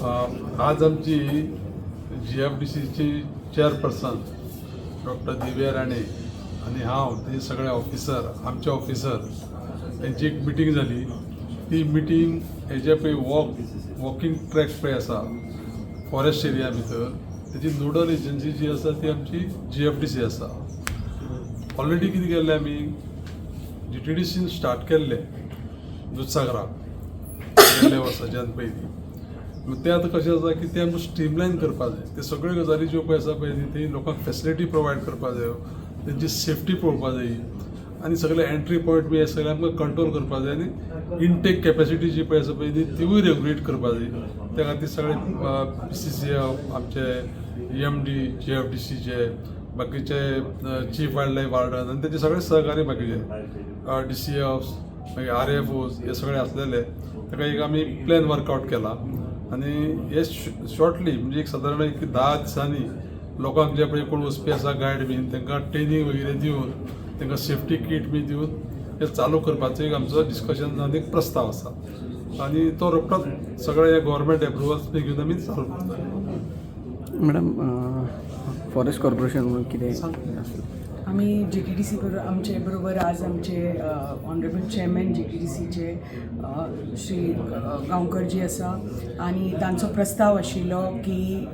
आज आमची GFDCची chairperson doctor दिव्या राणे आणि ते सगळे ऑफिसर आमचे ऑफिसर यांची एक मिटींग झाली. ती मिटींग हेजे पळय वॉकिंग ट्रॅक पळय आसा फॉरेस्ट एरिया भितर त्याची नोडल एजन्सी जी आसा ती आमची GFDC आसा. ऑलरेडी कितें केल्लें आमी GTDCन स्टार्ट केल्लें दुधसागराक गेल्ल्या वर्साच्यान पयलीं. मग ते आतां कशें आसा की ते आमकां स्ट्रीमलायन करपा जाय. ते सगळ्यो गजाली ज्यो पळय आसा पळय थंय लोकांक फॅसिलिटी प्रोवायड करपा जायो, तेंची सेफ्टी पळोवपा जाय आनी सगळे एंट्री पॉयंट बी हे सगळे आमकां कंट्रोल करपा जाय आनी इनटेक कॅपॅसिटी जी पळय आसा पळय तिवूय रेगुलेट करपा जाय. त्या खातीर सगळे PCCF आमचे EMD GFDCचे बाकीचे चीफ वायल्ड लायफ वार्डन आनी तेचे सगळे सहकारी बाकीचे DCFs मागीर RFOs हे सगळे आसलेले. ताका एक आमी प्लॅन वर्कआउट केला आनी हे शॉर्टली म्हणजे एक सादारण एक 10 दिसांनी लोकांक जे पळय कोण वचपी आसा गायड बीन तांकां ट्रेनिंग वगैरे दिवन तांकां सेफ्टी किट बी दिवन हे चालू करपाचो एक आमचो डिस्कशन आनी एक प्रस्ताव आसा आनी तो रोखडोच सगळे हे गव्हर्मेंट एप्रुवल्स बी घेवन आमी चालू करता. मॅडम फॉरेस्ट कॉर्पोरेशन म्हणून कितें आम्ही GTDC आमचे बरोबर आज आमचे ऑनरेबल चेअरमॅन GTDCचे श्री गांवकरजी आसा आनी तांचो प्रस्ताव आशिल्लो की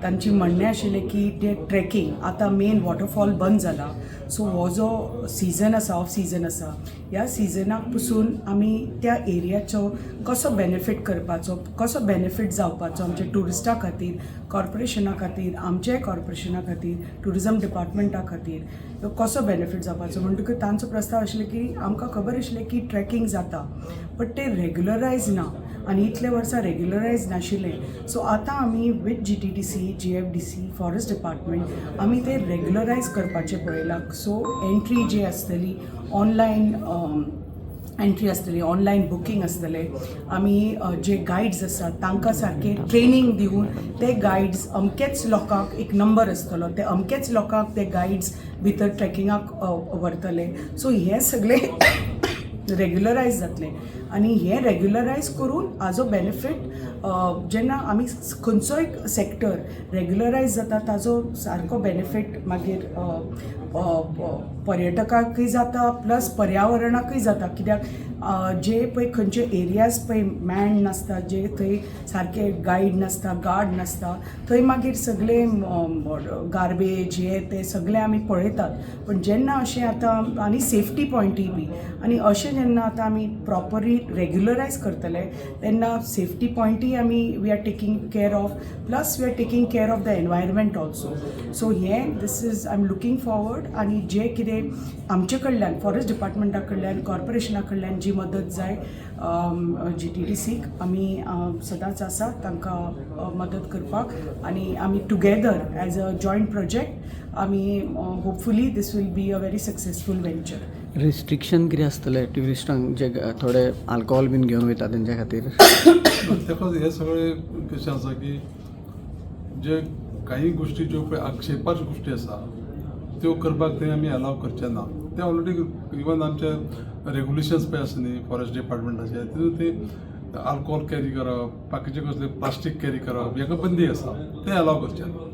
तांची म्हणणें आशिल्लें की ते ट्रेकिंग आतां मेन वॉटरफॉल बंद जाला. सो हो जो सिजन आसा ऑफ सिजन आसा ह्या सिजनाक पसून आमी त्या एरियाचो कसो बेनिफीट करपाचो, कसो बेनिफीट जावपाचो आमच्या टुरिस्टां खातीर, कॉर्पोरेशना खातीर, आमच्या कॉर्पोरेशना खातीर, टुरिजम डिपार्टमेंटा खातीर कसो बेनिफीट जावपाचो. म्हणटकूच तांचो प्रस्ताव आशिल्लो की आमकां खबर आशिल्लें की ट्रेकिंग जाता बट ते रेग्युलरायज ना आनी इतले वर्सां रेग्युलरायज नाशिल्लें. सो आतां आमी with GTDC GFDC forest department आमी ते रेग्युलरायज करपाचें पळयलां. सो एंट्री जी आसतली ऑनलायन एंट्री आसतली, ऑनलायन बुकींग आसतलें. आमी जे गायड्स आसात तांकां सारके ट्रेनिंग दिवन ते गायड्स अमकेच लोकांक एक नंबर आसतलो, ते अमकेच लोकांक ते गायड्स भितर ट्रेकिंगाक व्हरतले. सो हे सगळे रेग्युलरायज जातलें आनी हे रेग्युलरायज करून हाजो बेनिफीट जेन्ना आमी खंयचोय सेक्टर रेग्युलरायज जाता ताजो सारको बेनिफीट मागीर पर्यटकांकूय जाता प्लस पर्यावरणाकूय जाता. कित्याक जे पळय खंयचे एरियाज पळय मॅन नासता, जे थंय सारके गायड नासता, गार्ड नासता, थंय मागीर सगळे गार्बेज हे ते सगळे आमी पळयतात. पण जेन्ना अशें आतां आनी सेफ्टी पॉयंटूय बी आनी अशें जेन्ना आतां आमी प्रॉपरली रेग्युलरायज करतले तेन्ना सेफ्टी पॉयंटूय आमी we are taking care of plus we are taking care of the environment also. So हे this is I am looking forward आनी जे कितें आमचे कडल्यान फॉरेस्ट डिपार्टमेंटा कडल्यान कॉर्पोरेशना कडल्यान जी मदत जाय GTDCक आमी सदांच आसा तांकां मदत करपाक आनी आमी together as a joint project आमी hopefully this will be a very successful venture. Restriction कितें आसतलें ट्युरिस्टांक जे थोडे आल्कोहोल बीन घेवन वयता तेंच्या खातीर? तेका हे सगळे कशें आसा की जे काही गोष्टी ज्यो पळय आक्षेपाच्यो गोष्टी आसा त्यो करपाक थंय आमी अलाव करचे ना. ते ऑलरेडी इवन आमचे रेगुलेशन्स पळय आसा न्ही फॉरेस्ट डिपार्टमेंटाचे तितून ते आल्कोहोल कॅरी करप, बाकीचे कसले प्लास्टीक कॅरी करप हेका बंदी आसा, ते अलाव करचे ना.